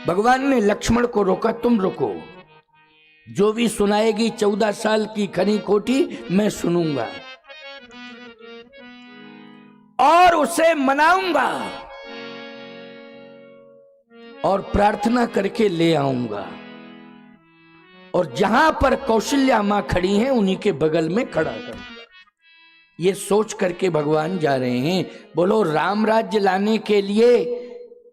भगवान ने लक्ष्मण को रोका, तुम रुको, जो भी सुनाएगी 14 साल की खरी खोटी मैं सुनूंगा और उसे मनाऊंगा और प्रार्थना करके ले आऊंगा, और जहां पर कौशल्या मां खड़ी हैं उन्हीं के बगल में खड़ा करूंगा। ये सोच करके भगवान जा रहे हैं। बोलो, राम राज्य लाने के लिए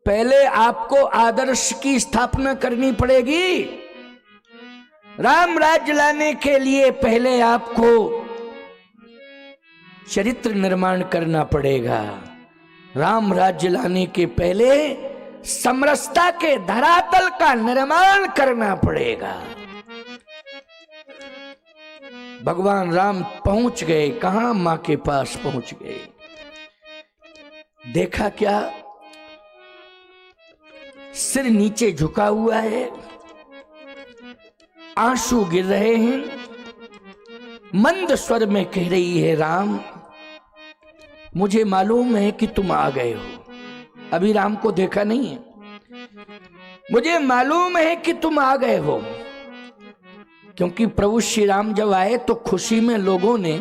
पहले आपको आदर्श की स्थापना करनी पड़ेगी। राम राज्य लाने के लिए पहले आपको चरित्र निर्माण करना पड़ेगा। राम राज्य लाने के पहले समरसता के धरातल का निर्माण करना पड़ेगा। भगवान राम पहुंच गए, कहां? मां के पास पहुंच गए। देखा क्या? सिर नीचे झुका हुआ है, आंसू गिर रहे हैं, मंद स्वर में कह रही है, राम मुझे मालूम है कि तुम आ गए हो। अभी राम को देखा नहीं है। मुझे मालूम है कि तुम आ गए हो, क्योंकि प्रभु श्री राम जब आए तो खुशी में लोगों ने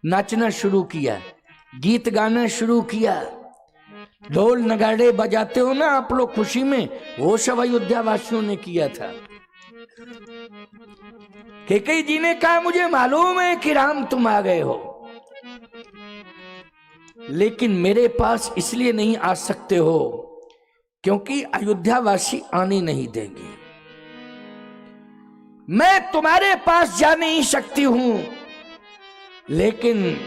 नाचना शुरू किया, गीत गाना शुरू किया, ढोल नगाड़े बजाते हो ना आप लोग खुशी में, वो सब अयोध्या वासियों ने किया था। कैकेयी जी ने कहा, मुझे मालूम है कि राम तुम आ गए हो, लेकिन मेरे पास इसलिए नहीं आ सकते हो क्योंकि अयोध्या वासी आने नहीं देंगे। मैं तुम्हारे पास जा नहीं सकती हूं, लेकिन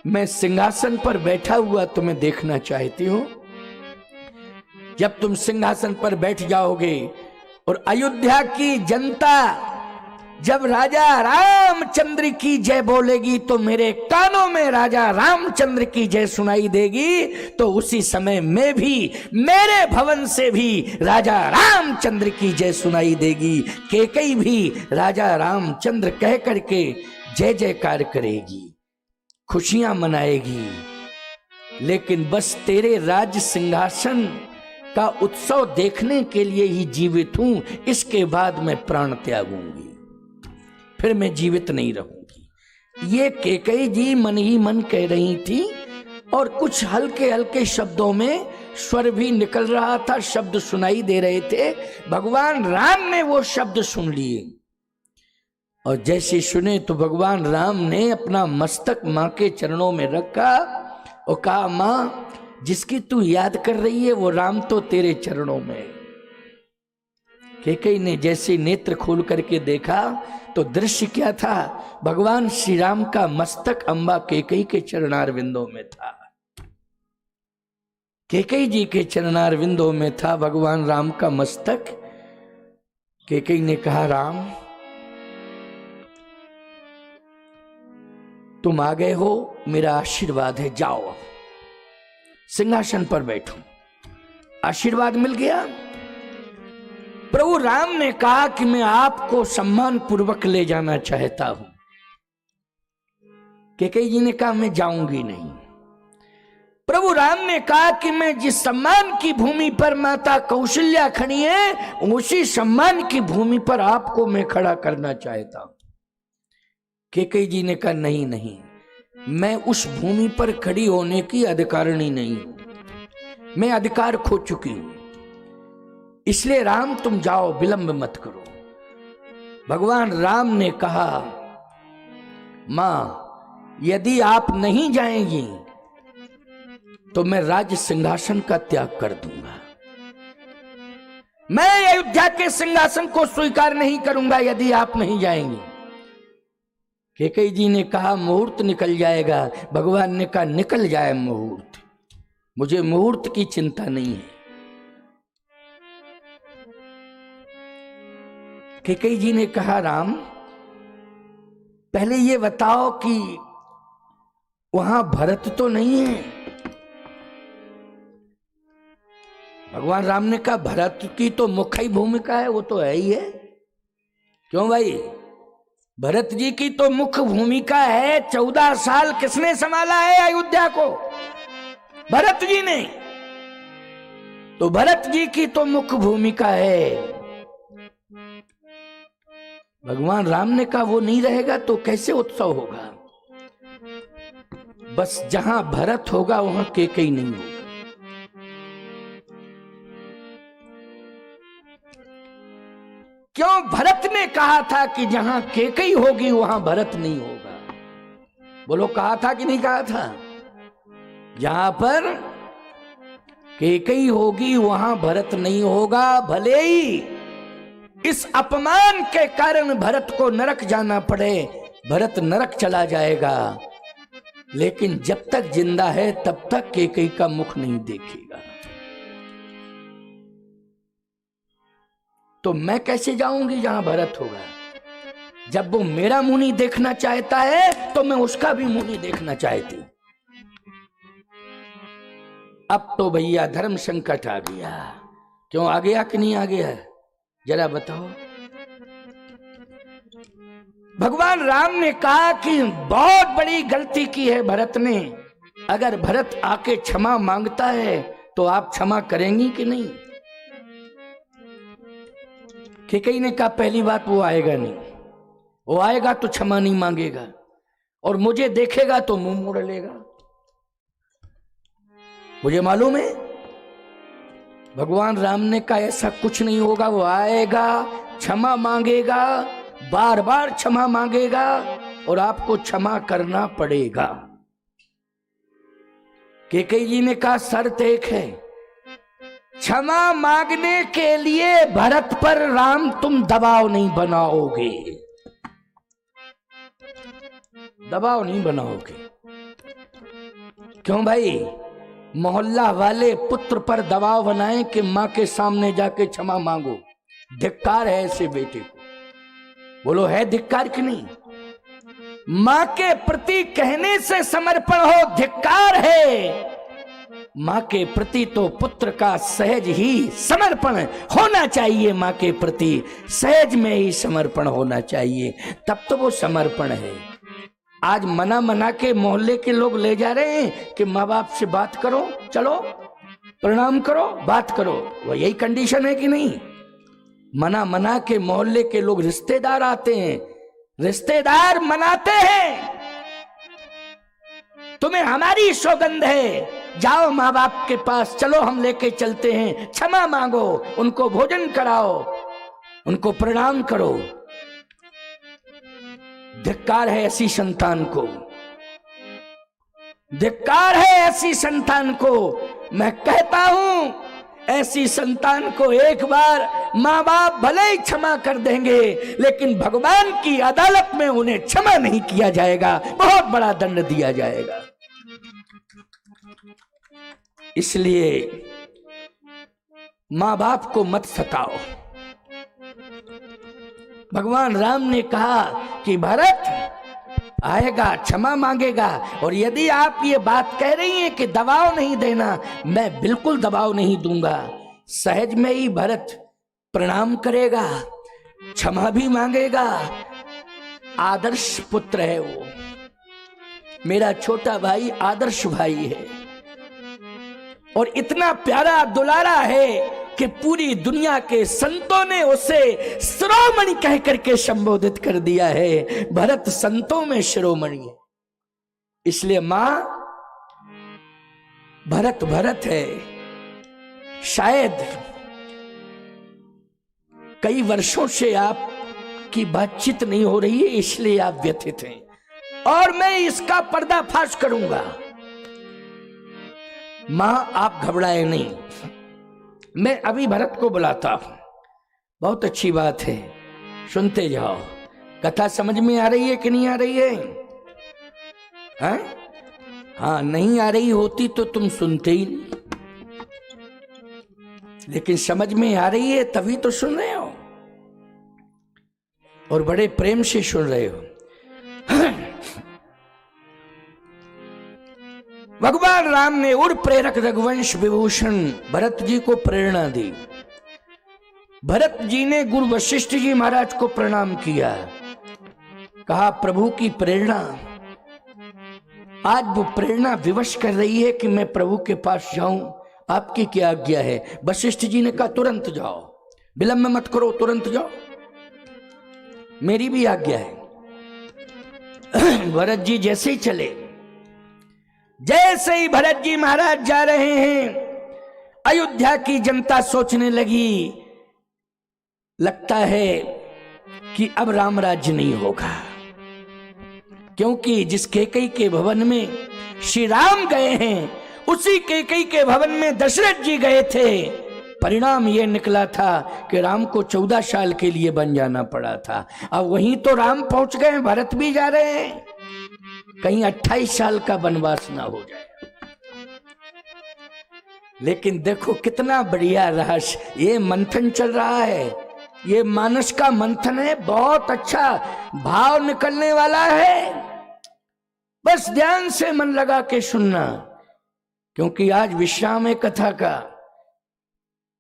मैं सिंहासन पर बैठा हुआ तुम्हें देखना चाहती हूं। जब तुम सिंहासन पर बैठ जाओगे और अयोध्या की जनता जब राजा रामचंद्र की जय बोलेगी तो मेरे कानों में राजा रामचंद्र की जय सुनाई देगी, तो उसी समय मैं भी मेरे भवन से भी राजा रामचंद्र की जय सुनाई देगी। कैकेयी भी राजा रामचंद्र कह करके जय जयकार करेगी, खुशियां मनाएगी। लेकिन बस तेरे राज सिंहासन का उत्सव देखने के लिए ही जीवित हूं, इसके बाद मैं प्राण त्यागूंगी, फिर मैं जीवित नहीं रहूंगी। ये कैकेयी जी मन ही मन कह रही थी, और कुछ हल्के हल्के शब्दों में स्वर भी निकल रहा था, शब्द सुनाई दे रहे थे। भगवान राम ने वो शब्द सुन लिए, और जैसे सुने तो भगवान राम ने अपना मस्तक मां के चरणों में रखा और कहा, मां जिसकी तू याद कर रही है वो राम तो तेरे चरणों में। कैकेयी ने जैसे नेत्र खोल करके देखा तो दृश्य क्या था? भगवान श्री राम का मस्तक अम्बा कैकेयी के चरणार विंदों में था। कैकेयी जी के चरणार विंदों में था भगवान राम का मस्तक। कैकेयी ने कहा, राम तुम आ गए हो, मेरा आशीर्वाद है, जाओ सिंहासन पर बैठो। आशीर्वाद मिल गया। प्रभु राम ने कहा कि मैं आपको सम्मान पूर्वक ले जाना चाहता हूं। कैकेयी जी ने कहा, मैं जाऊंगी नहीं। प्रभु राम ने कहा कि मैं जिस सम्मान की भूमि पर माता कौशल्या खड़ी है, उसी सम्मान की भूमि पर आपको मैं खड़ा करना चाहता हूं। कैकेयी जी ने कहा, नहीं नहीं, मैं उस भूमि पर खड़ी होने की अधिकारिणी नहीं हूं, मैं अधिकार खो चुकी हूं, इसलिए राम तुम जाओ, विलंब मत करो। भगवान राम ने कहा, मां यदि आप नहीं जाएंगी तो मैं राज्य सिंहासन का त्याग कर दूंगा। मैं अयोध्या के सिंहासन को स्वीकार नहीं करूंगा यदि आप नहीं जाएंगी। कैकेयी जी ने कहा, मुहूर्त निकल जाएगा। भगवान ने कहा, निकल जाए मुहूर्त, मुझे मुहूर्त की चिंता नहीं है। कैकेयी जी ने कहा, राम पहले ये बताओ कि वहां भरत तो नहीं है? भगवान राम ने कहा, भरत की तो मुख्य भूमिका है, वो तो है ही है। क्यों भाई? भरत जी की तो मुख्य भूमिका है। 14 साल किसने संभाला है अयोध्या को? भरत जी ने। तो भरत जी की तो मुख्य भूमिका है। भगवान राम ने कहा वो नहीं रहेगा तो कैसे उत्सव होगा। बस जहां भरत होगा वहां केकई नहीं होगा। क्यों? भरत ने कहा था कि जहां केकई होगी वहां भरत नहीं होगा। बोलो, कहा था कि नहीं कहा था? जहां पर केकई होगी वहां भरत नहीं होगा। भले ही इस अपमान के कारण भरत को नरक जाना पड़े, भरत नरक चला जाएगा, लेकिन जब तक जिंदा है तब तक केकई का मुख नहीं देखेगा। तो मैं कैसे जाऊंगी जहां भरत होगा? जब वो मेरा मुंह नहीं देखना चाहता है तो मैं उसका भी मुंह नहीं देखना चाहती। अब तो भैया धर्म संकट आ गया। क्यों आ गया कि नहीं आ गया, जरा बताओ। भगवान राम ने कहा कि बहुत बड़ी गलती की है भरत ने। अगर भरत आके क्षमा मांगता है तो आप क्षमा करेंगी कि नहीं? केकई ने कहा पहली बात वो आएगा नहीं, वो आएगा तो क्षमा नहीं मांगेगा और मुझे देखेगा तो मुंह मोड़ लेगा। मुझे मालूम है। भगवान राम ने कहा ऐसा कुछ नहीं होगा। वो आएगा, क्षमा मांगेगा, बार बार क्षमा मांगेगा और आपको क्षमा करना पड़ेगा। केकई जी ने कहा शर्त एक है, क्षमा मांगने के लिए भरत पर राम तुम दबाव नहीं बनाओगे, दबाव नहीं बनाओगे। क्यों भाई? मोहल्ला वाले पुत्र पर दबाव बनाएं कि मां के सामने जाके क्षमा मांगो। धिक्कार है ऐसे बेटे को। बोलो, है धिक्कार कि नहीं? मां के प्रति कहने से समर्पण हो, धिक्कार है। मां के प्रति तो पुत्र का सहज ही समर्पण होना चाहिए। मां के प्रति सहज में ही समर्पण होना चाहिए, तब तो वो समर्पण है। आज मना मना के मोहल्ले के लोग ले जा रहे हैं कि माँ बाप से बात करो, चलो प्रणाम करो, बात करो। वो यही कंडीशन है कि नहीं? मना मना के मोहल्ले के लोग, रिश्तेदार आते हैं, रिश्तेदार मनाते हैं, तुम्हें हमारी सौगंध है, जाओ माँ बाप के पास, चलो हम लेके चलते हैं, क्षमा मांगो, उनको भोजन कराओ, उनको प्रणाम करो। धिक्कार है ऐसी संतान को, धिक्कार है ऐसी संतान को। मैं कहता हूं ऐसी संतान को एक बार माँ बाप भले ही क्षमा कर देंगे, लेकिन भगवान की अदालत में उन्हें क्षमा नहीं किया जाएगा, बहुत बड़ा दंड दिया जाएगा। इसलिए माँ बाप को मत सताओ। भगवान राम ने कहा कि भरत आएगा, क्षमा मांगेगा, और यदि आप ये बात कह रही हैं कि दबाव नहीं देना, मैं बिल्कुल दबाव नहीं दूंगा। सहज में ही भरत प्रणाम करेगा, क्षमा भी मांगेगा। आदर्श पुत्र है वो, मेरा छोटा भाई आदर्श भाई है, और इतना प्यारा दुलारा है कि पूरी दुनिया के संतों ने उसे शिरोमणि कह करके संबोधित कर दिया है। भरत संतों में शिरोमणि है। इसलिए मां, भरत भरत है। शायद कई वर्षों से आपकी बातचीत नहीं हो रही है, इसलिए आप व्यथित हैं, और मैं इसका पर्दाफाश करूंगा। मां, आप घबराए नहीं, मैं अभी भरत को बुलाता हूं। बहुत अच्छी बात है, सुनते जाओ। कथा समझ में आ रही है कि नहीं आ रही है? हाँ, नहीं आ रही होती तो तुम सुनते ही नहीं, लेकिन समझ में आ रही है तभी तो सुन रहे हो, और बड़े प्रेम से सुन रहे हो। भगवान राम ने उर प्रेरक रघुवंश विभूषण भरत जी को प्रेरणा दी। भरत जी ने गुरु वशिष्ठ जी महाराज को प्रणाम किया, कहा प्रभु की प्रेरणा, आज वो प्रेरणा विवश कर रही है कि मैं प्रभु के पास जाऊं, आपकी क्या आज्ञा है? वशिष्ठ जी ने कहा तुरंत जाओ, विलंब मत करो, तुरंत जाओ, मेरी भी आज्ञा है। भरत जी जैसे ही चले, जैसे ही भरत जी महाराज जा रहे हैं, अयोध्या की जनता सोचने लगी, लगता है कि अब राम राज्य नहीं होगा, क्योंकि जिस कैकेयी के भवन में श्री राम गए हैं, उसी कैकेयी के भवन में दशरथ जी गए थे। परिणाम यह निकला था कि राम को 14 साल के लिए बन जाना पड़ा था। अब वहीं तो राम पहुंच गए, भरत भी जा रहे हैं, कहीं 28 साल का वनवास ना हो जाए। लेकिन देखो कितना बढ़िया रहस्य, ये मंथन चल रहा है, ये मानस का मंथन है, बहुत अच्छा भाव निकलने वाला है। बस ध्यान से मन लगा के सुनना, क्योंकि आज विश्राम है कथा का।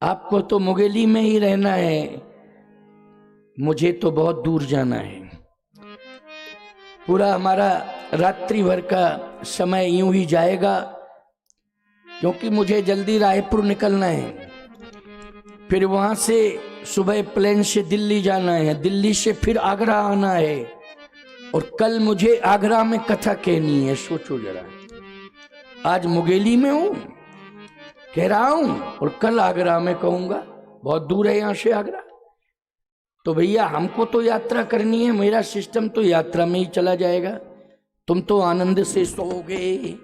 आपको तो मुगेली में ही रहना है, मुझे तो बहुत दूर जाना है। पूरा हमारा रात्रि भर का समय यूं ही जाएगा, क्योंकि मुझे जल्दी रायपुर निकलना है, फिर वहां से सुबह प्लेन से दिल्ली जाना है, दिल्ली से फिर आगरा आना है, और कल मुझे आगरा में कथा कहनी है। सोचो जरा, आज मुगेली में हूं, कह रहा हूं, और कल आगरा में कहूंगा। बहुत दूर है यहां से आगरा। तो भैया हमको तो यात्रा करनी है, मेरा सिस्टम तो यात्रा में ही चला जाएगा, तुम तो आनंद से सोओगे,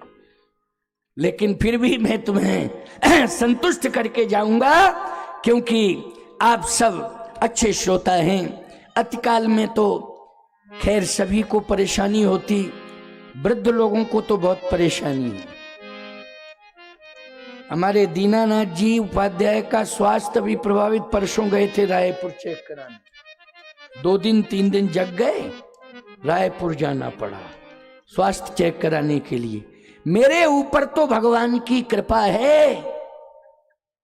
लेकिन फिर भी मैं तुम्हें संतुष्ट करके जाऊंगा, क्योंकि आप सब अच्छे श्रोता हैं। अतिकाल में तो खैर सभी को परेशानी होती, वृद्ध लोगों को तो बहुत परेशानी है। हमारे दीनानाथ जी उपाध्याय का स्वास्थ्य भी प्रभावित, परसों गए थे रायपुर चेक कराने, 2 दिन 3 दिन जग गए, रायपुर जाना पड़ा स्वास्थ्य चेक कराने के लिए। मेरे ऊपर तो भगवान की कृपा है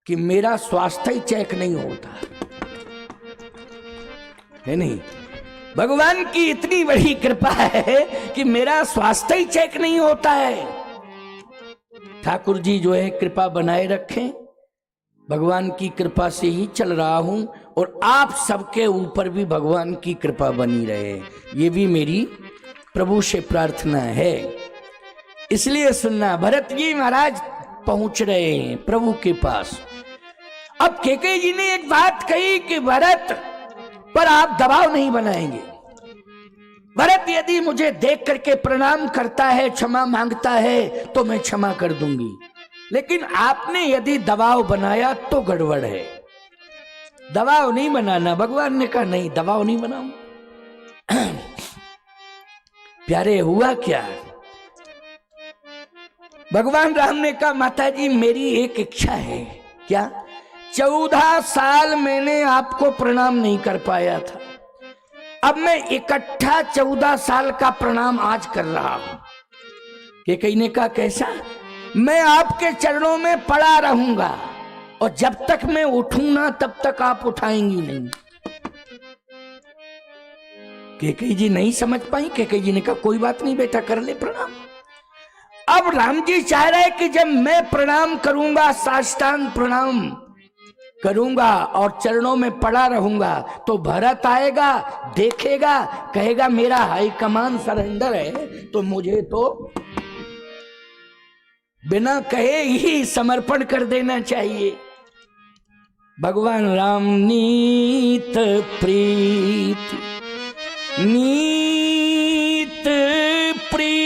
कि मेरा स्वास्थ्य ही चेक नहीं होता है, नहीं, भगवान की इतनी बड़ी कृपा है कि मेरा स्वास्थ्य ही चेक नहीं होता है। ठाकुर जी जो है कृपा बनाए रखें, भगवान की कृपा से ही चल रहा हूं, और आप सबके ऊपर भी भगवान की कृपा बनी रहे, ये भी मेरी प्रभु से प्रार्थना है। इसलिए सुनना, भरत जी महाराज पहुंच रहे हैं प्रभु के पास। अब कैकेयी जी ने एक बात कही कि भरत पर आप दबाव नहीं बनाएंगे, भरत यदि मुझे देख करके प्रणाम करता है, क्षमा मांगता है, तो मैं क्षमा कर दूंगी, लेकिन आपने यदि दबाव बनाया तो गड़बड़ है, दबाव नहीं बनाना। भगवान ने कहा नहीं, दबाव नहीं बनाऊं। प्यारे हुआ क्या, भगवान राम ने कहा माता जी मेरी एक इच्छा है। क्या? 14 साल मैंने आपको प्रणाम नहीं कर पाया था, अब मैं इकट्ठा 14 साल का प्रणाम आज कर रहा हूं। कैकेयी ने कहा कैसा? मैं आपके चरणों में पड़ा रहूंगा, और जब तक मैं उठूं ना तब तक आप उठाएंगी नहीं। कैकेयी जी नहीं समझ पाई। कैकेयी जी ने कहा कोई बात नहीं बेटा, कर ले प्रणाम। अब राम जी चाह रहे कि जब मैं प्रणाम करूंगा, साष्टांग प्रणाम करूंगा और चरणों में पड़ा रहूंगा, तो भरत आएगा, देखेगा, कहेगा मेरा हाई कमान सरेंडर है, तो मुझे तो बिना कहे ही समर्पण कर देना चाहिए। भगवान राम नीत प्रीत, नीत प्रीत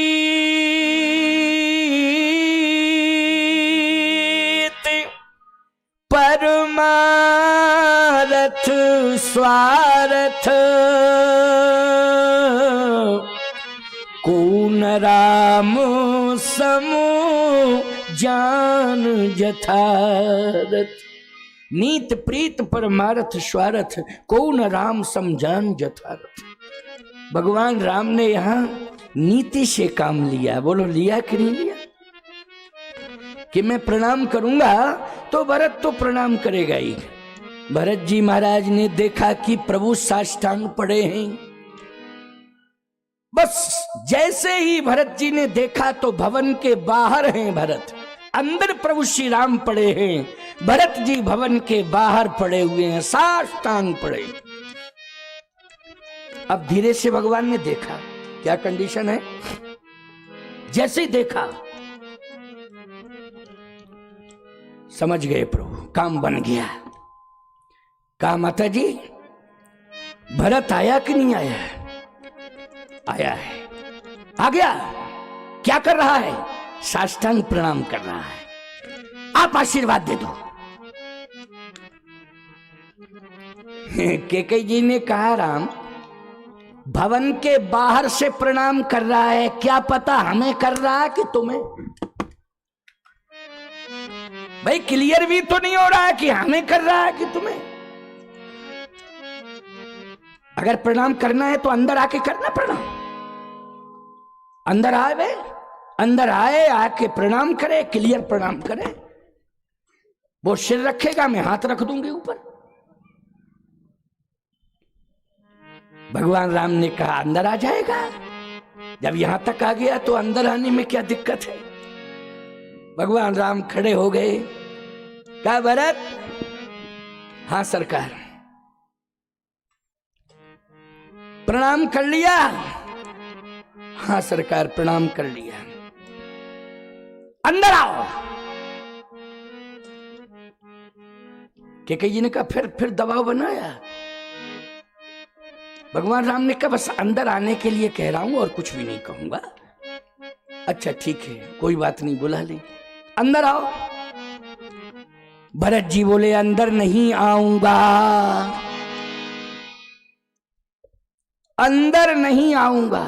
परमारथ स्वार्थ, कौन राम समो जान जथारथ। नीत प्रीत परमारथ स्वार्थ, कौन राम समझान जथारथ। भगवान राम ने यहां नीति से काम लिया। बोलो लिया कि नहीं लिया? कि मैं प्रणाम करूंगा तो भरत तो प्रणाम करेगा ही। भरत जी महाराज ने देखा कि प्रभु साष्टांग पड़े हैं। बस जैसे ही भरत जी ने देखा तो भवन के बाहर हैं भरत, अंदर प्रभु श्री राम पड़े हैं, भरत जी भवन के बाहर पड़े हुए हैं, साष्टांग पड़े। अब धीरे से भगवान ने देखा क्या कंडीशन है। जैसे ही देखा समझ गए प्रभु, काम बन गया। कहा माता जी भरत आया कि नहीं आया? आया है। आ गया। क्या कर रहा है? साष्टांग प्रणाम कर रहा है। आप आशीर्वाद दे दो। कैकेयी जी ने कहा राम भवन के बाहर से प्रणाम कर रहा है, क्या पता हमें कर रहा है कि तुम्हें। भाई क्लियर भी तो नहीं हो रहा है कि हमें कर रहा है कि तुम्हें। अगर प्रणाम करना है तो अंदर आके करना प्रणाम। अंदर आए वे, अंदर आए, आके प्रणाम करे, क्लियर प्रणाम करे। वो सिर रखेगा, मैं हाथ रख दूंगी ऊपर। भगवान राम ने कहा अंदर आ जाएगा। जब यहां तक आ गया तो अंदर आने में क्या दिक्कत है। भगवान राम खड़े हो गए। कहा भरत? हाँ सरकार। प्रणाम कर लिया? हाँ सरकार प्रणाम कर लिया। अंदर आओ। कैकेयी जी ने कहा फिर दबाव बनाया। भगवान राम ने कहा बस अंदर आने के लिए कह रहा हूं और कुछ भी नहीं कहूंगा। अच्छा ठीक है कोई बात नहीं, बुला ले, अंदर आओ। भरत जी बोले अंदर नहीं आऊंगा, अंदर नहीं आऊंगा।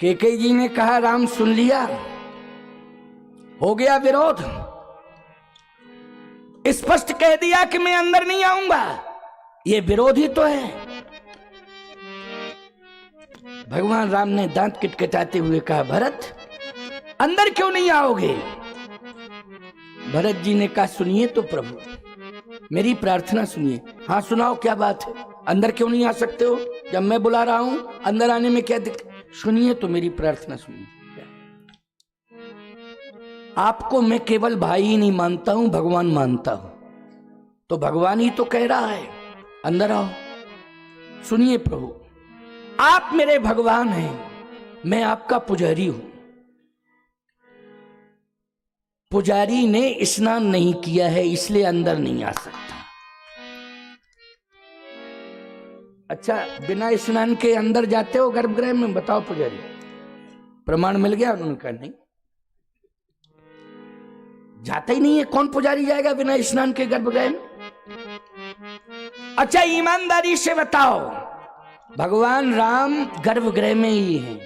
कैकेयी जी ने कहा राम सुन लिया, हो गया विरोध, स्पष्ट कह दिया कि मैं अंदर नहीं आऊंगा, ये विरोध ही तो है। भगवान राम ने दांत किटकिटाते हुए कहा भरत अंदर क्यों नहीं आओगे? भरत जी ने कहा सुनिए तो प्रभु, मेरी प्रार्थना सुनिए। हाँ सुनाओ क्या बात है, अंदर क्यों नहीं आ सकते हो जब मैं बुला रहा हूं? अंदर आने में क्या दिक्कत? सुनिए तो मेरी प्रार्थना सुनिए। आपको मैं केवल भाई ही नहीं मानता हूं, भगवान मानता हूं। तो भगवान ही तो कह रहा है अंदर आओ। सुनिए प्रभु, आप मेरे भगवान हैं, मैं आपका पुजारी हूं। पुजारी ने स्नान नहीं किया है इसलिए अंदर नहीं आ सकता। अच्छा बिना स्नान के अंदर जाते हो गर्भगृह में? बताओ पुजारी, प्रमाण मिल गया? उन्होंने कहा नहीं, जाता ही नहीं है। कौन पुजारी जाएगा बिना स्नान के गर्भगृह में? अच्छा ईमानदारी से बताओ, भगवान राम गर्भगृह में ही हैं,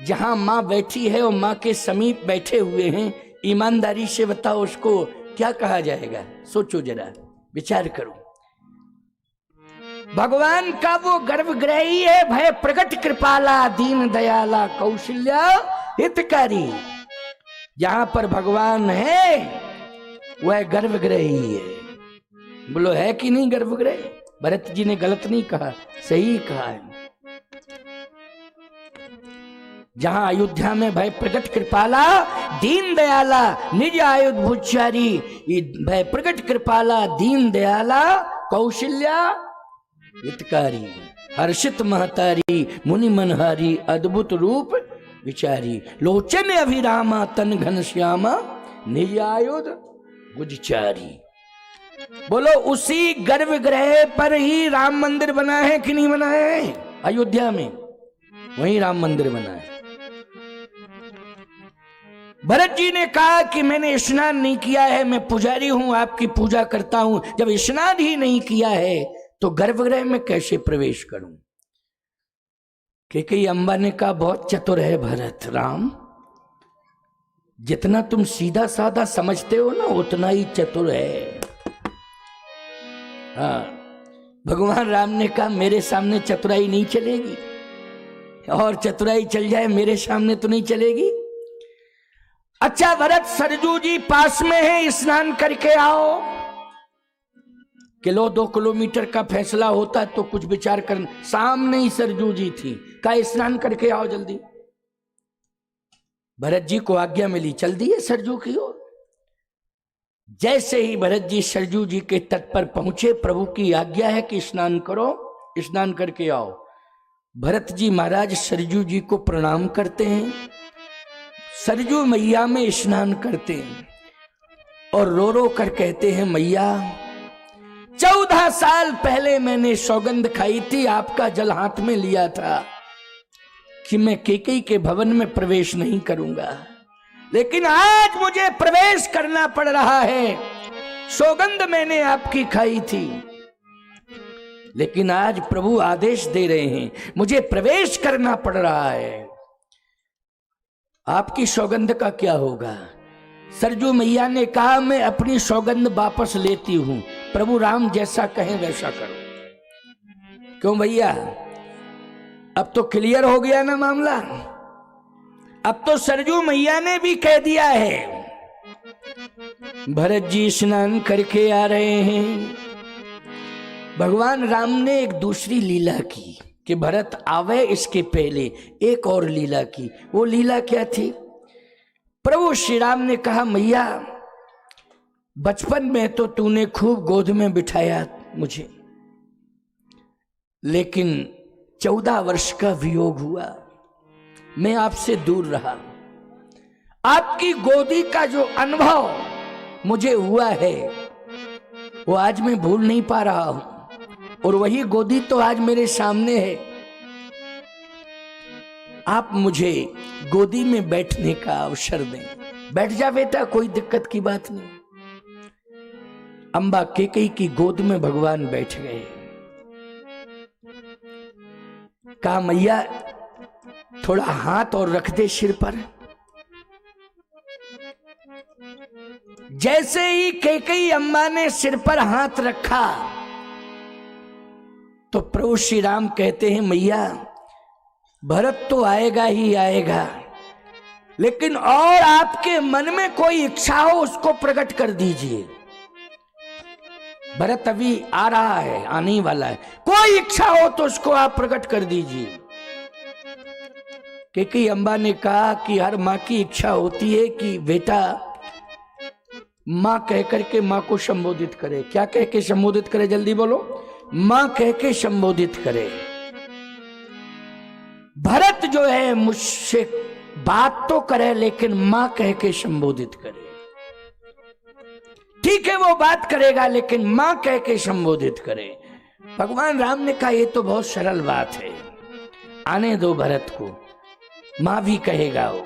जहां मां बैठी है और मां के समीप बैठे हुए हैं। ईमानदारी से बताओ उसको क्या कहा जाएगा? सोचो जरा, विचार करो। भगवान का वो गर्भगृह ही है भय प्रगट कृपाला दीन दयाला कौशल्या हितकारी। जहां पर भगवान है वह गर्भगृह ही है। बोलो है कि नहीं गर्भगृह? भरत जी ने गलत नहीं कहा, सही कहा है। जहां अयोध्या में भय प्रगट कृपाला दीन दयाला निज आयुध भुचारी, भय प्रगट कृपाला दीन दयाला कौशल्या हितकारी, हर्षित महतारी मुनि मनहारी अद्भुत रूप विचारी, लोचन अभिरामा तन घन श्यामा निज आयुध गुजचारी। बोलो उसी गर्भगृह पर ही राम मंदिर बना है कि नहीं बना है? अयोध्या में वही राम मंदिर बना है। भरत जी ने कहा कि मैंने स्नान नहीं किया है, मैं पुजारी हूं, आपकी पूजा करता हूं। जब स्नान ही नहीं किया है तो गर्भगृह में कैसे प्रवेश करूं? कैकेयी अम्बा ने कहा बहुत चतुर है भरत राम, जितना तुम सीधा साधा समझते हो ना उतना ही चतुर है। हाँ भगवान राम ने कहा मेरे सामने चतुराई नहीं चलेगी, और चतुराई चल जाए मेरे सामने तो नहीं चलेगी। अच्छा भरत सरजू जी पास में है, स्नान करके आओ। 2 किलोमीटर का फैसला होता तो कुछ विचार कर। सामने ही सरजू जी थी, का स्नान करके आओ जल्दी। भरत जी को आज्ञा मिली, चल दिए सरजू की ओर। जैसे ही भरत जी सरजू जी के तट पर पहुंचे, प्रभु की आज्ञा है कि स्नान करो, स्नान करके आओ। भरत जी महाराज सरजू जी को प्रणाम करते हैं, सरजू मैया में स्नान करते हैं और रो रो कर कहते हैं, मैया 14 साल पहले मैंने सौगंध खाई थी, आपका जल हाथ में लिया था कि मैं कैकेयी के भवन में प्रवेश नहीं करूंगा, लेकिन आज मुझे प्रवेश करना पड़ रहा है। सौगंध मैंने आपकी खाई थी, लेकिन आज प्रभु आदेश दे रहे हैं, मुझे प्रवेश करना पड़ रहा है। आपकी सौगंध का क्या होगा? सरजू मैया ने कहा, मैं अपनी सौगंध वापस लेती हूं, प्रभु राम जैसा कहें वैसा करो। क्यों भैया, अब तो क्लियर हो गया ना मामला। अब तो सरजू मैया ने भी कह दिया है। भरत जी स्नान करके आ रहे हैं। भगवान राम ने एक दूसरी लीला की कि भरत आवे इसके पहले एक और लीला की। वो लीला क्या थी? प्रभु श्री राम ने कहा, मैया बचपन में तो तूने खूब गोद में बिठाया मुझे, लेकिन 14 वर्ष का वियोग हुआ, मैं आपसे दूर रहा। आपकी गोदी का जो अनुभव मुझे हुआ है वो आज मैं भूल नहीं पा रहा हूं, और वही गोदी तो आज मेरे सामने है। आप मुझे गोदी में बैठने का अवसर दें। बैठ जा बेटा, कोई दिक्कत की बात नहीं। अंबा कैकेयी की गोद में भगवान बैठ गए। कहा, मैया थोड़ा हाथ और रख दे सिर पर। जैसे ही कैकेयी अम्मा ने सिर पर हाथ रखा तो प्रभु श्री राम कहते हैं, मैया भरत तो आएगा ही आएगा, लेकिन और आपके मन में कोई इच्छा हो उसको प्रकट कर दीजिए। भरत अभी आ रहा है, आने ही वाला है, कोई इच्छा हो तो उसको आप प्रकट कर दीजिए। कैकेयी अम्बा ने कहा कि हर माँ की इच्छा होती है कि बेटा माँ कह करके माँ को संबोधित करे। क्या कह के संबोधित करे? जल्दी बोलो। माँ कह के संबोधित करे। भरत जो है मुझसे बात तो करे, लेकिन माँ कह के संबोधित करे। ठीक है, वो बात करेगा, लेकिन माँ कह के संबोधित करे। भगवान राम ने कहा, ये तो बहुत सरल बात है, आने दो भरत को, माँ भी कहेगा वो।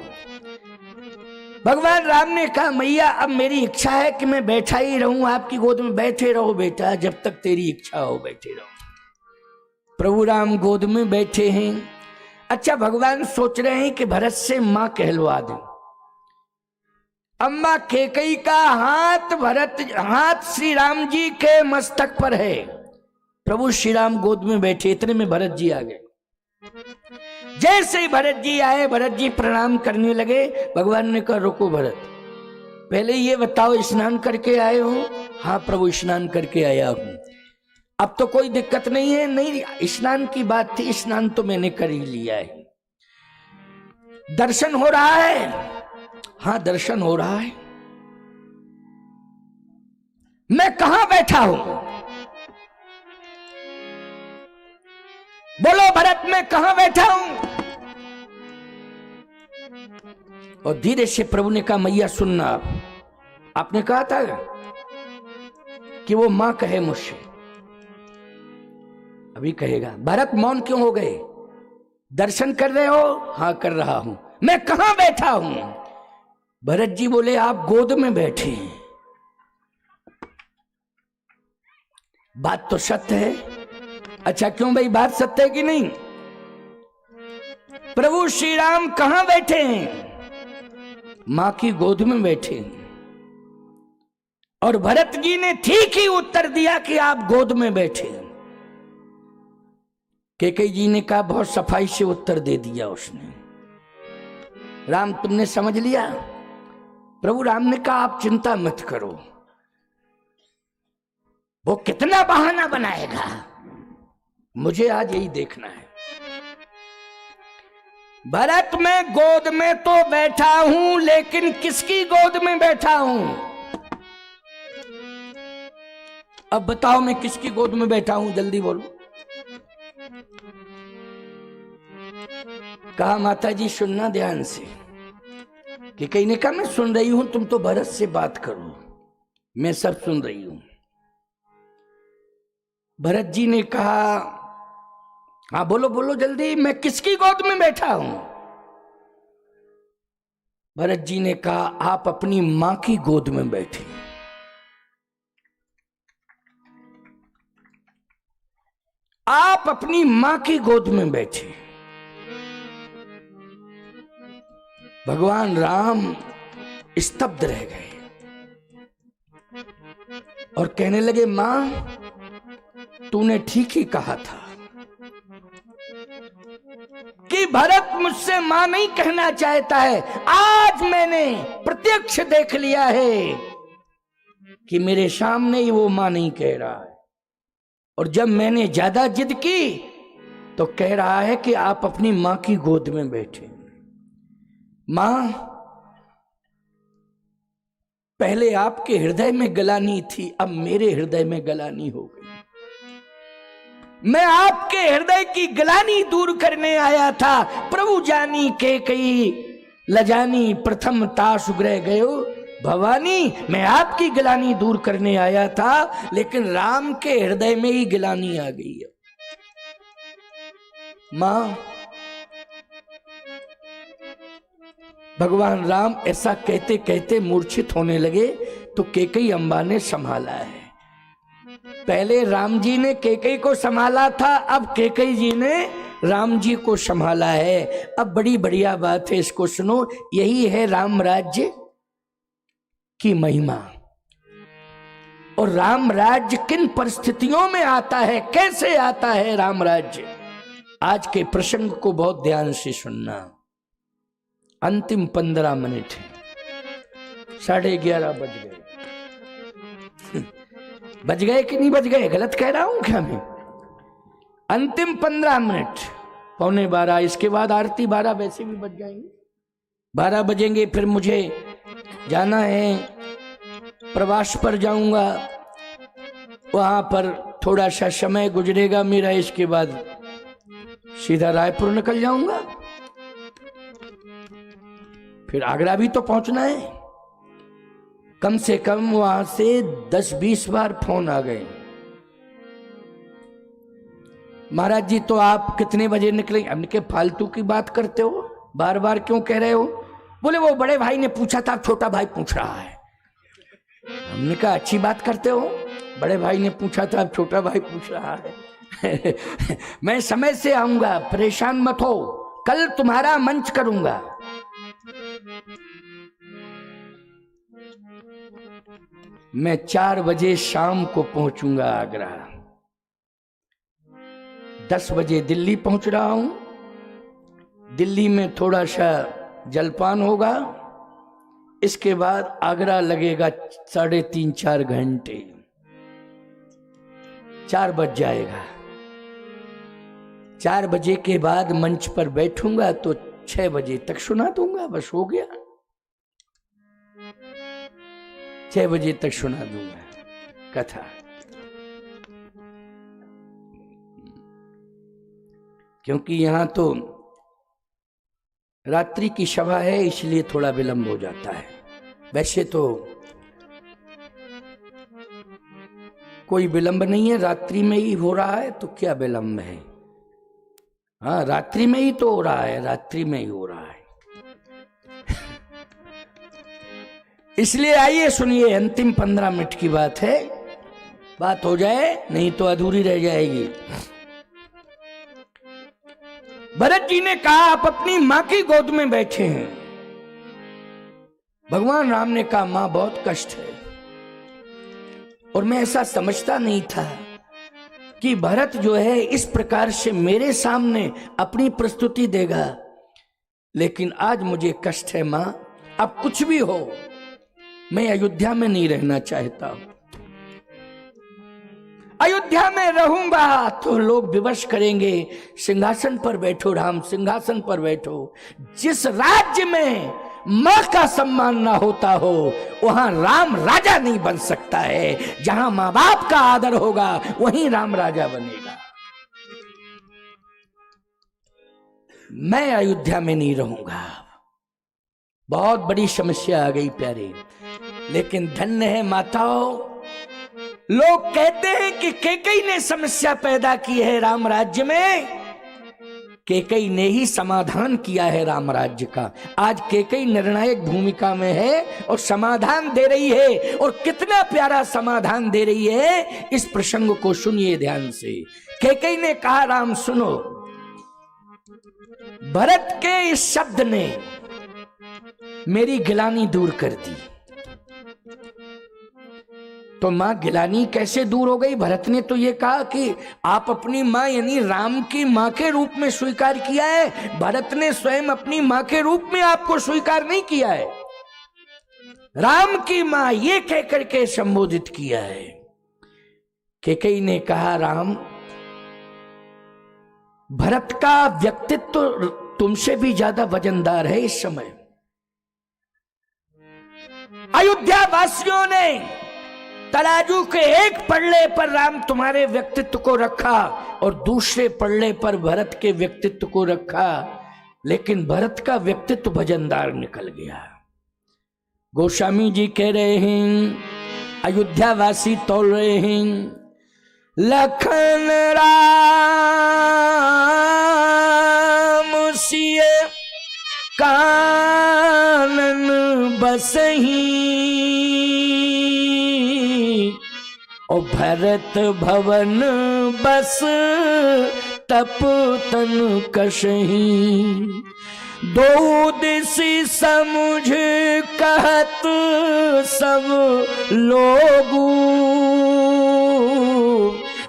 भगवान राम ने कहा, मैया अब मेरी इच्छा है कि मैं बैठा ही रहूं आपकी गोद में। बैठे रहो बेटा, जब तक तेरी इच्छा हो बैठे रहो। प्रभु राम गोद में बैठे हैं। अच्छा, भगवान सोच रहे हैं कि भरत से मां कहलवा दें। अम्मा कैकेयी का हाथ श्री राम जी के मस्तक पर है। प्रभु श्री राम गोद में बैठे, इतने में भरत जी आ गए। जैसे ही भरत जी आए, भरत जी प्रणाम करने लगे। भगवान ने कहा, रुको भरत, पहले ये बताओ स्नान करके आए हो? हाँ प्रभु, स्नान करके आया हूं। अब तो कोई दिक्कत नहीं है? नहीं, स्नान की बात थी, स्नान तो मैंने कर ही लिया है। दर्शन हो रहा है? हाँ दर्शन हो रहा है। मैं कहां बैठा हूं? बोलो भरत, मैं कहां बैठा हूं? और धीरे से प्रभु ने कहा, मैया सुनना, आपने कहा था कि वो मां कहे मुझसे, अभी कहेगा। भरत मौन क्यों हो गए? दर्शन कर रहे हो? हाँ कर रहा हूं। मैं कहां बैठा हूं? भरत जी बोले, आप गोद में बैठे हैं। बात तो सत्य है। अच्छा क्यों भाई, बात सत्य है कि नहीं? प्रभु श्री राम कहां बैठे हैं? मां की गोद में बैठे हैं। और भरत जी ने ठीक ही उत्तर दिया कि आप गोद में बैठे हैं। कैकेयी जी ने कहा, बहुत सफाई से उत्तर दे दिया उसने। राम तुमने समझ लिया? प्रभु राम ने कहा, आप चिंता मत करो, वो कितना बहाना बनाएगा, मुझे आज यही देखना है। भरत मैं गोद में तो बैठा हूं, लेकिन किसकी गोद में बैठा हूं? अब बताओ मैं किसकी गोद में बैठा हूं, जल्दी बोलो। कहा माता जी सुनना ध्यान से, कि कहीं ने कहा मैं सुन रही हूं, तुम तो भरत से बात करो, मैं सब सुन रही हूं। भरत जी ने कहा हाँ बोलो बोलो जल्दी, मैं किसकी गोद में बैठा हूं? भरत जी ने कहा आप अपनी मां की गोद में बैठे। आप अपनी मां की गोद में बैठे। भगवान राम स्तब्ध रह गए और कहने लगे मां तूने ठीक ही कहा था कि भरत मुझसे मां नहीं कहना चाहता है। आज मैंने प्रत्यक्ष देख लिया है कि मेरे सामने ही वो मां नहीं कह रहा है, और जब मैंने ज्यादा जिद की तो कह रहा है कि आप अपनी मां की गोद में बैठे। मां पहले आपके हृदय में गलानी थी, अब मेरे हृदय में गलानी हो गई। मैं आपके हृदय की गलानी दूर करने आया था। प्रभु जानी के कई लजानी प्रथम तासु ग्रह गयो भवानी, मैं आपकी गलानी दूर करने आया था, लेकिन राम के हृदय में ही गलानी आ गई है। मां भगवान राम ऐसा कहते कहते मूर्छित होने लगे तो कैकेयी अम्बा ने संभाला है। पहले राम जी ने कैकेयी को संभाला था, अब कैकेयी जी ने राम जी को संभाला है। अब बड़ी बढ़िया बात है, इसको सुनो। यही है राम राज्य की महिमा। और राम राज्य किन परिस्थितियों में आता है, कैसे आता है राम राज्य, आज के प्रसंग को बहुत ध्यान से सुनना। अंतिम 15 मिनट है, 11:30 बज गए। बज गए कि नहीं बज गए, गलत कह रहा हूं क्या मैं? अंतिम 15 मिनट, 11:45, इसके बाद आरती 12 वैसे भी बज जाएंगे। 12 बजेंगे, फिर मुझे जाना है, प्रवास पर जाऊंगा, वहां पर थोड़ा सा समय गुजरेगा मेरा, इसके बाद सीधा रायपुर निकल जाऊंगा। फिर आगरा भी तो पहुंचना है। कम से कम वहां से 10-20 बार फोन आ गए, महाराज जी तो आप कितने बजे निकलेंगे? हमने कहा फालतू की बात करते हो, बार बार क्यों कह रहे हो? बोले वो बड़े भाई ने पूछा था, छोटा भाई पूछ रहा है। हमने कहा अच्छी बात करते हो, बड़े भाई ने पूछा था, अब छोटा भाई पूछ रहा है। मैं समय से आऊंगा, परेशान मत हो, कल तुम्हारा मंच करूंगा। मैं 4 बजे शाम को पहुंचूंगा आगरा, 10 बजे दिल्ली पहुंच रहा हूं। दिल्ली में थोड़ा सा जलपान होगा, इसके बाद आगरा लगेगा 3.5-4 घंटे, 4 बज जाएगा। 4 बजे के बाद मंच पर बैठूंगा तो 6 बजे तक सुना दूंगा, बस हो गया। 6 बजे तक सुना दूंगा कथा। क्योंकि यहां तो रात्रि की सभा है, इसलिए थोड़ा विलंब हो जाता है। वैसे तो कोई विलंब नहीं है, रात्रि में ही हो रहा है, तो क्या विलंब है? हाँ, रात्रि में ही तो हो रहा है, रात्रि में ही हो रहा है। इसलिए आइए सुनिए, अंतिम 15 मिनट की बात है, बात हो जाए, नहीं तो अधूरी रह जाएगी। भरत जी ने कहा आप अपनी मां की गोद में बैठे हैं। भगवान राम ने कहा मां बहुत कष्ट है, और मैं ऐसा समझता नहीं था कि भरत जो है इस प्रकार से मेरे सामने अपनी प्रस्तुति देगा, लेकिन आज मुझे कष्ट है मां। अब कुछ भी हो, मैं अयोध्या में नहीं रहना चाहता हूं। अयोध्या अयोध्या में रहूंगा तो लोग विवश करेंगे, सिंहासन पर बैठो राम, सिंहासन पर बैठो। जिस राज्य में मां का सम्मान ना होता हो वहां राम राजा नहीं बन सकता है। जहां मां बाप का आदर होगा वहीं राम राजा बनेगा। मैं अयोध्या में नहीं रहूंगा। बहुत बड़ी समस्या आ गई प्यारे, लेकिन धन्य है माताओं, लोग कहते हैं कि कैकेयी ने समस्या पैदा की है राम राज्य में। कैकेयी ने ही समाधान किया है राम राज्य का। आज कैकेयी निर्णायक भूमिका में है और समाधान दे रही है, और कितना प्यारा समाधान दे रही है। इस प्रसंग को सुनिए ध्यान से। कैकेयी ने कहा, राम सुनो, भरत के इस शब्द ने मेरी गिलानी दूर कर दी। तो मां गिलानी कैसे दूर हो गई? भरत ने तो ये कहा कि आप अपनी मां यानी राम की मां के रूप में स्वीकार किया है। भरत ने स्वयं अपनी मां के रूप में आपको स्वीकार नहीं किया है, राम की मां ये कहकर के संबोधित किया है। कैकेयी ने कहा, राम, भरत का व्यक्तित्व तो तुमसे भी ज्यादा वजनदार है। इस समय अयोध्या वासियों ने तराजू के एक पल्ले पर राम तुम्हारे व्यक्तित्व को रखा और दूसरे पल्ले पर भरत के व्यक्तित्व को रखा, लेकिन भरत का व्यक्तित्व वजनदार निकल गया। गोस्वामी जी कह रहे हैं, अयोध्या वासी तोल रहे हैं, लखन राम सिय कानन बसही, ओ भरत भवन बस तप तन कशही, दो दिशि समुझ कहत सब लोगू,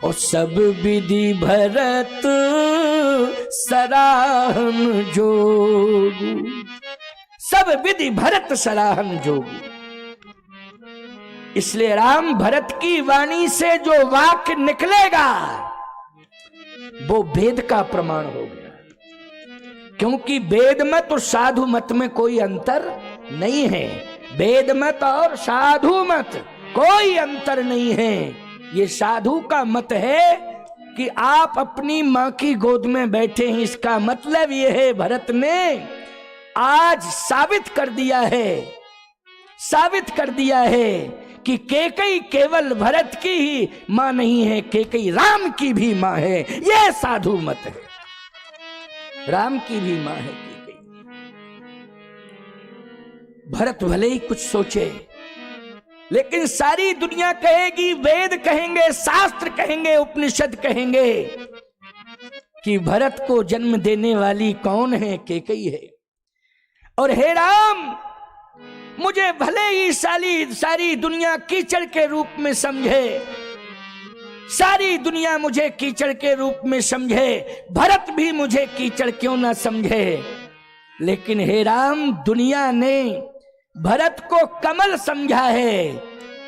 और सब विधि भरत सराहन जोगू, सब विधि भरत सराहन जोगू। इसलिए राम भरत की वाणी से जो वाक्य निकलेगा वो वेद का प्रमाण हो गया, क्योंकि वेद मत और साधु मत में कोई अंतर नहीं है। वेद मत और साधु मत कोई अंतर नहीं है। ये साधु का मत है कि आप अपनी मां की गोद में बैठे हैं। इसका मतलब ये है, भरत ने आज साबित कर दिया है कि कैकेयी केवल भरत की ही मां नहीं है, कैकेयी राम की भी मां है। यह साधु मत है, राम की भी मां है कैकेयी। भरत भले ही कुछ सोचे, लेकिन सारी दुनिया कहेगी, वेद कहेंगे, शास्त्र कहेंगे, उपनिषद कहेंगे कि भरत को जन्म देने वाली कौन है? कैकेयी है। और हे राम, मुझे भले ही सारी दुनिया कीचड़ के रूप में समझे, सारी दुनिया मुझे कीचड़ के रूप में समझे, भरत भी मुझे कीचड़ क्यों ना समझे, लेकिन हे राम, दुनिया ने भरत को कमल समझा है,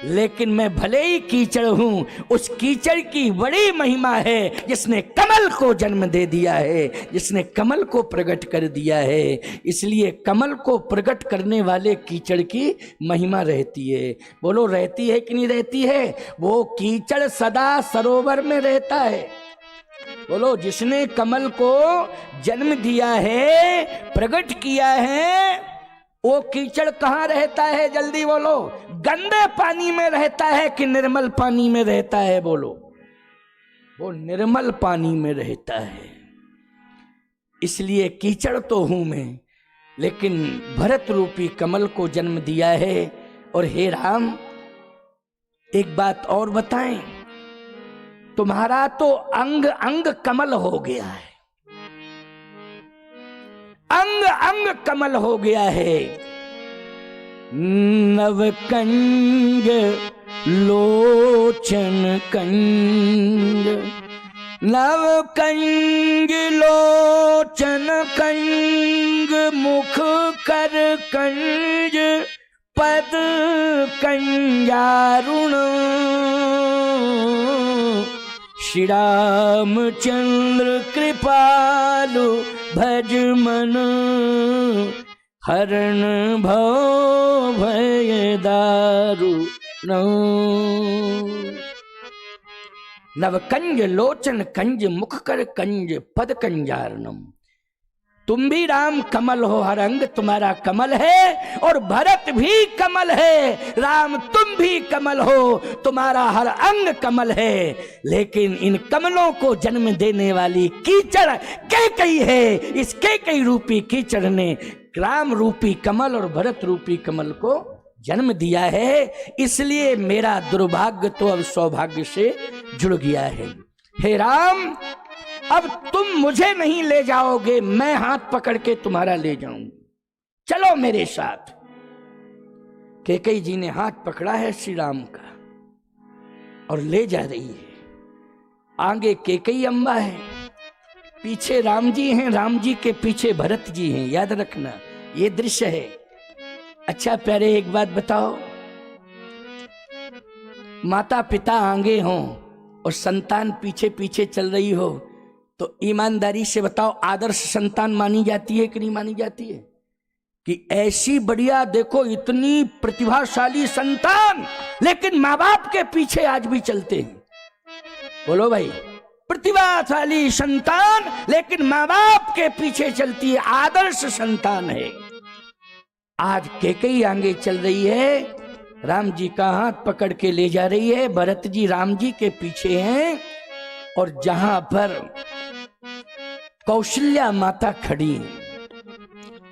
लेकिन मैं भले ही कीचड़ हूं, उस कीचड़ की बड़ी महिमा है जिसने कमल को जन्म दे दिया है, जिसने कमल को प्रकट कर दिया है। इसलिए कमल को प्रकट करने वाले कीचड़ की महिमा रहती है। बोलो, रहती है कि नहीं रहती है? वो कीचड़ सदा सरोवर में रहता है। बोलो, जिसने कमल को जन्म दिया है, प्रकट किया है, वो कीचड़ कहाँ रहता है? जल्दी बोलो। गंदे पानी में रहता है कि निर्मल पानी में रहता है? बोलो। वो निर्मल पानी में रहता है। इसलिए कीचड़ तो हूं मैं, लेकिन भरत रूपी कमल को जन्म दिया है। और हे राम, एक बात और बताएं, तुम्हारा तो अंग अंग कमल हो गया है, अंग अंग कमल हो गया है। नवकंज लोचन कंज, नवकंज लोचन कंज, मुख कर कंज, पद कंजारुण, श्री रामचंद्र कृपालु भज मन, हरण भव भय दारुण। नवकंज लोचन कंज मुख कर कंज पद कंजारणम। तुम भी राम कमल हो, हर अंग तुम्हारा कमल है, और भरत भी कमल है। राम तुम भी कमल हो, तुम्हारा हर अंग कमल है। लेकिन इन कमलों को जन्म देने वाली कीचड़ कैकई है। इस कैकई रूपी कीचड़ ने राम रूपी कमल और भरत रूपी कमल को जन्म दिया है। इसलिए मेरा दुर्भाग्य तो अब सौभाग्य से जुड़ गया है। हे राम, अब तुम मुझे नहीं ले जाओगे, मैं हाथ पकड़ के तुम्हारा ले जाऊंगी, चलो मेरे साथ। कैकेयी जी ने हाथ पकड़ा है श्री राम का और ले जा रही है। आगे कैकेयी अम्बा है, पीछे राम जी हैं, राम जी के पीछे भरत जी हैं। याद रखना ये दृश्य है। अच्छा प्यारे, एक बात बताओ, माता पिता आगे हों और संतान पीछे पीछे चल रही हो तो ईमानदारी से बताओ, आदर्श संतान मानी जाती है कि नहीं मानी जाती है? कि ऐसी बढ़िया, देखो इतनी प्रतिभाशाली संतान, लेकिन माँ बाप के पीछे आज भी चलते हैं। बोलो भाई, प्रतिभाशाली संतान लेकिन माँ बाप के पीछे चलती है, आदर्श संतान है। आज कैकेयी आगे चल रही है, राम जी का हाथ पकड़ के ले जा रही है, भरत जी राम जी के पीछे हैं। और जहां पर कौशल्या माता खड़ी,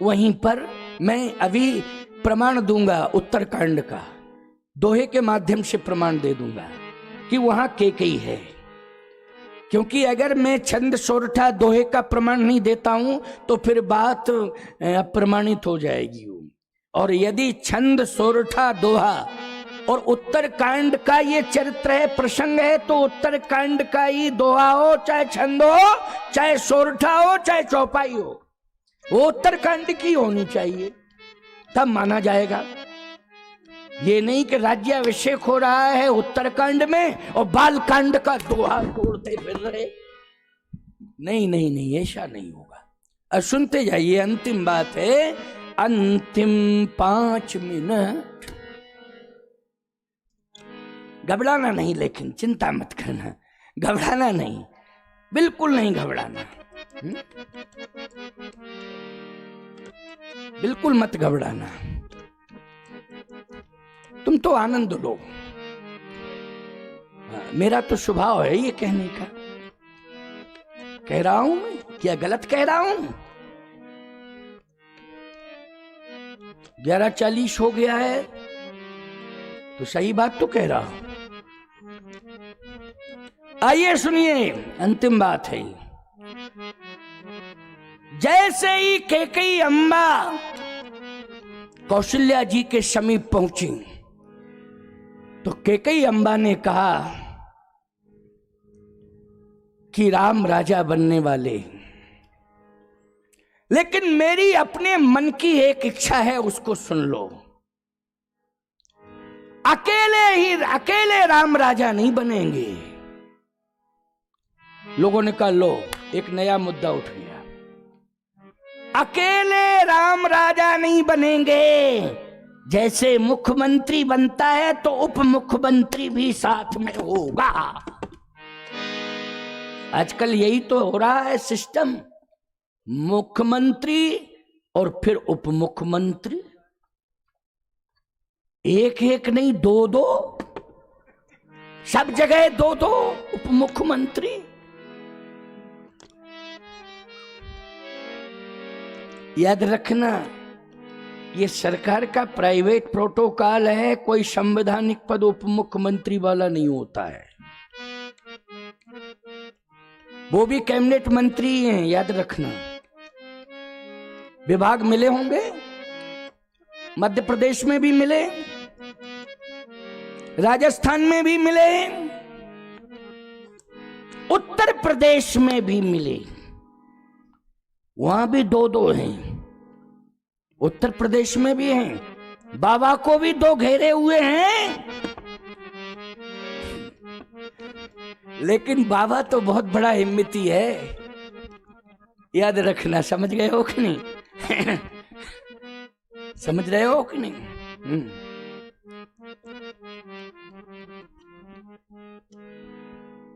वहीं पर मैं अभी प्रमाण दूंगा उत्तरकांड का, दोहे के माध्यम से प्रमाण दे दूंगा कि वहां कैकेयी है। क्योंकि अगर मैं छंद सोरठा दोहे का प्रमाण नहीं देता हूं तो फिर बात अप्रमाणित हो जाएगी। और यदि छंद सोरठा दोहा और उत्तरकांड का ये चरित्र है, प्रसंग है, तो उत्तरकांड का ही दोहा हो, चाहे छंद हो, चाहे सोरठा हो, चाहे चौपाई हो, वो उत्तरकांड की होनी चाहिए, तब माना जाएगा। ये नहीं कि राज्याभिषेक हो रहा है उत्तरकांड में और बालकांड का दोहा तोड़ते फिर रहे। नहीं नहीं नहीं, ऐसा नहीं होगा। अब सुनते जाइए, अंतिम बात है, अंतिम 5 मिनट। घबराना नहीं, लेकिन चिंता मत करना, घबराना नहीं, बिल्कुल नहीं घबराना, बिल्कुल मत घबराना। तुम तो आनंद लो। मेरा तो स्वभाव है ये कहने का। कह रहा हूं मैं, क्या गलत कह रहा हूं? 11:40 हो गया है तो सही बात तो कह रहा हूं। आइए सुनिए, अंतिम बात है। जैसे ही कैकेयी अम्बा कौशल्या जी के समीप पहुंची तो कैकेयी अम्बा ने कहा कि राम राजा बनने वाले, लेकिन मेरी अपने मन की एक इच्छा है, उसको सुन लो। अकेले राम राजा नहीं बनेंगे। लोगों ने कहा, लो एक नया मुद्दा उठ गया, अकेले राम राजा नहीं बनेंगे। जैसे मुख्यमंत्री बनता है तो उप मुख्यमंत्री भी साथ में होगा। आजकल यही तो हो रहा है सिस्टम, मुख्यमंत्री और फिर उप मुख्यमंत्री, एक एक नहीं, 2-2, सब जगह 2-2 उप मुख्यमंत्री। याद रखना, ये सरकार का प्राइवेट प्रोटोकॉल है, कोई संवैधानिक पद उप मुख्यमंत्री वाला नहीं होता है। वो भी कैबिनेट मंत्री हैं, याद रखना। विभाग मिले होंगे, मध्य प्रदेश में भी मिले, राजस्थान में भी मिले, उत्तर प्रदेश में भी मिले, वहां भी 2-2 हैं। उत्तर प्रदेश में भी हैं, बाबा को भी 2 घेरे हुए हैं। लेकिन बाबा तो बहुत बड़ा हिम्मती है, याद रखना। समझ गए हो कि नहीं? समझ रहे हो कि नहीं?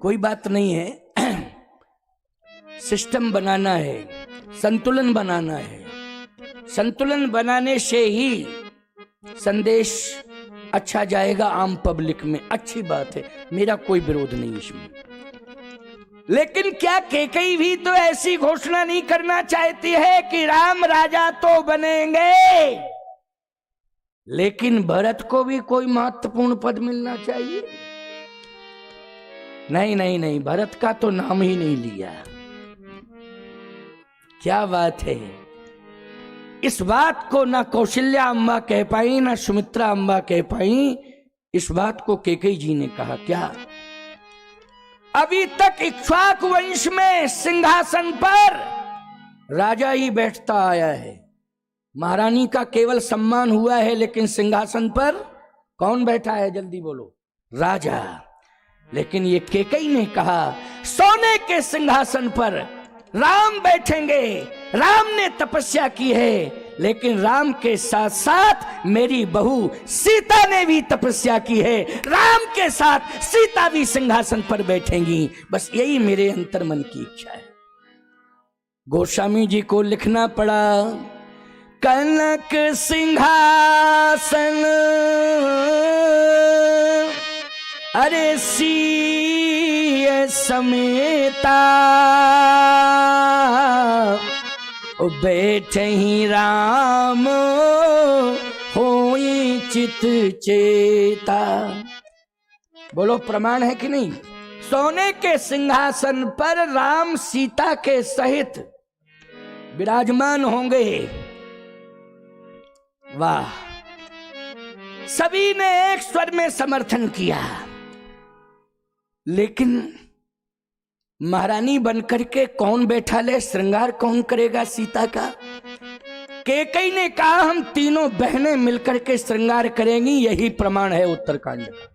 कोई बात नहीं है। सिस्टम बनाना है, संतुलन बनाना है। संतुलन बनाने से ही संदेश अच्छा जाएगा आम पब्लिक में। अच्छी बात है, मेरा कोई विरोध नहीं इसमें। लेकिन क्या कैकेयी भी तो ऐसी घोषणा नहीं करना चाहती है कि राम राजा तो बनेंगे, लेकिन भरत को भी कोई महत्वपूर्ण पद मिलना चाहिए? नहीं नहीं नहीं, भरत का तो नाम ही नहीं लिया। क्या बात है। इस बात को ना कौशल्या अम्मा कह पाई, ना सुमित्रा अम्मा कह पाई। इस बात को कैकेयी जी ने कहा। क्या अभी तक इक्ष्वाकु वंश में सिंहासन पर राजा ही बैठता आया है। महारानी का केवल सम्मान हुआ है, लेकिन सिंहासन पर कौन बैठा है? जल्दी बोलो। राजा। लेकिन ये कैकेयी ने कहा सोने के सिंहासन पर राम बैठेंगे। राम ने तपस्या की है, लेकिन राम के साथ साथ मेरी बहू सीता ने भी तपस्या की है। राम के साथ सीता भी सिंहासन पर बैठेंगी। बस यही मेरे अंतर्मन की इच्छा है। गोस्वामी जी को लिखना पड़ा, कनक सिंहासन अरे सीय समेता, बैठे ही राम होई चित चेता। बोलो प्रमाण है कि नहीं? सोने के सिंहासन पर राम सीता के सहित विराजमान होंगे। वाह। सभी ने एक स्वर में समर्थन किया, लेकिन महारानी बनकर के कौन बैठा ले? श्रृंगार कौन करेगा सीता का? कैकेयी ने कहा हम तीनों बहनें मिलकर के श्रृंगार करेंगी। यही प्रमाण है उत्तरकांड का।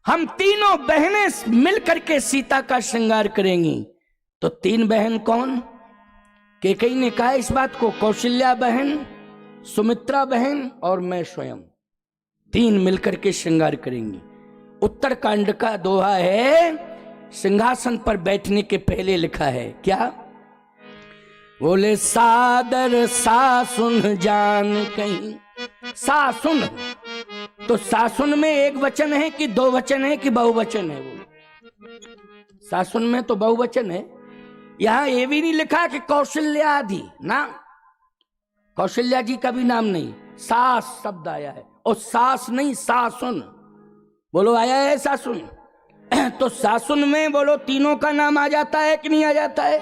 हम तीनों बहनें मिलकर के सीता का श्रृंगार करेंगी। तो तीन बहन कौन? कैकेयी ने कहा इस बात को, कौशल्या बहन, सुमित्रा बहन और मैं स्वयं, तीन मिलकर के श्रृंगार करेंगी। उत्तरकांड का दोहा है, सिंहासन पर बैठने के पहले लिखा है क्या? बोले सादर सासुन जान कहीं। सासुन, तो सासुन में एक वचन है कि दो वचन है कि बहुवचन है? वो सासुन में तो बहुवचन है। यहां ये भी नहीं लिखा कि कौशल्यादि ना, कौशल्या जी का भी नाम नहीं, सास शब्द आया है। और सास नहीं, सासुन। बोलो आया है सासुन? तो सासुन में बोलो तीनों का नाम आ जाता है कि नहीं आ जाता है?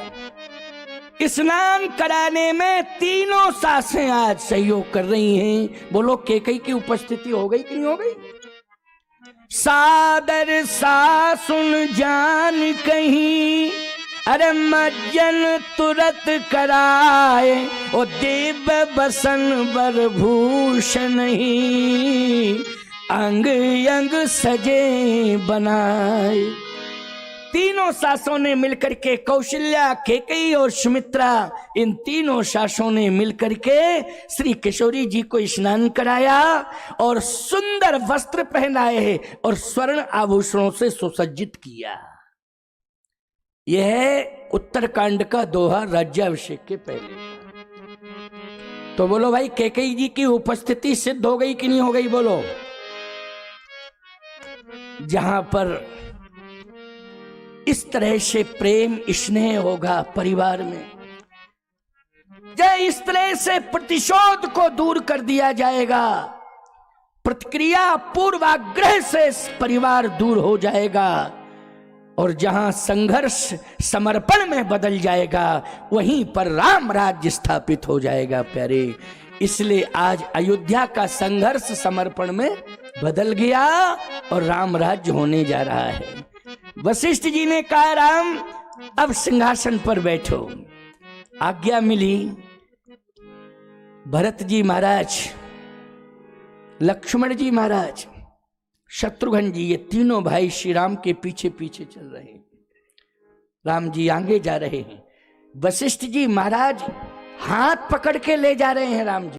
स्नान कराने में तीनों सासें आज सहयोग कर रही हैं। बोलो कैकेयी की उपस्थिति हो गई कि नहीं हो गई? सादर सासुन जान कहीं, अरे मज्जन तुरत कराए। ओ देव बसन बर भूषण ही, अंग अंग सजे बनाए। तीनों सासों ने मिलकर के, कौशल्या, कैकेयी और सुमित्रा, इन तीनों सासों ने मिलकर के श्री किशोरी जी को स्नान कराया और सुंदर वस्त्र पहनाए और स्वर्ण आभूषणों से सुसज्जित किया। यह उत्तरकांड का दोहा राज्याभिषेक के पहले। तो बोलो भाई, कैकेयी जी की उपस्थिति सिद्ध हो गई कि नहीं हो गई? बोलो। जहां पर इस तरह से प्रेम स्नेह होगा परिवार में, जब इस तरह से प्रतिशोध को दूर कर दिया जाएगा, प्रतिक्रिया पूर्वाग्रह से परिवार दूर हो जाएगा, और जहां संघर्ष समर्पण में बदल जाएगा, वहीं पर राम राज्य स्थापित हो जाएगा प्यारे। इसलिए आज अयोध्या का संघर्ष समर्पण में बदल गया और राम राज्य होने जा रहा है। वशिष्ठ जी ने कहा राम अब सिंहासन पर बैठो। आज्ञा मिली। भरत जी महाराज, लक्ष्मण जी महाराज, शत्रुघ्न जी, ये तीनों भाई श्री राम के पीछे पीछे चल रहे हैं। राम जी आगे जा रहे हैं, वशिष्ठ जी महाराज हाथ पकड़ के ले जा रहे हैं राम जी।